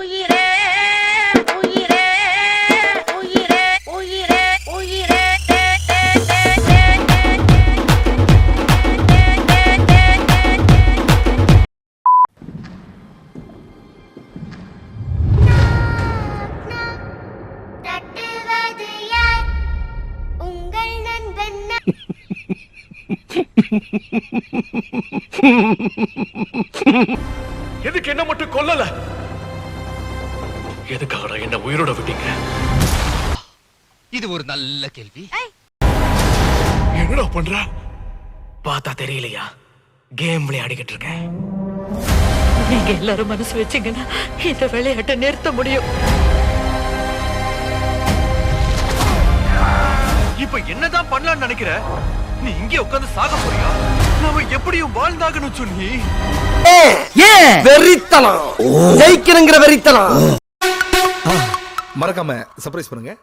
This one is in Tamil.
உயிரே உயிரே உயிரே உயிரே உயிரே தட்டுவது யார் உங்கள் நண்பன் எதுக்கு என்ன மட்டும் கொல்லல? எதுக்காக என்ன உயிரோட விட்டீங்க? இது ஒரு நல்ல கேள்வி. என்னடா பண்ற? பார்த்தா தெரியலையா? கேம் விளையாடிக்கிட்டு இருக்கேன். நீங்க எல்லாரும் மனசு வச்சீங்கன்னா இந்த விளையாட்டை நிறுத்த முடியும். இப்ப என்னதான் பண்ணலாம்னு நினைக்கிற? நீ இங்கே உட்கார்ந்து சாக போறியா? நாம எப்படியும் வாழ்ந்தாகணும் சொன்னி. வெறித்தனம் ஜெயிக்கணுங்கிற வெறித்தனம். மறக்காம சர்ப்ரைஸ் பண்ணுங்க.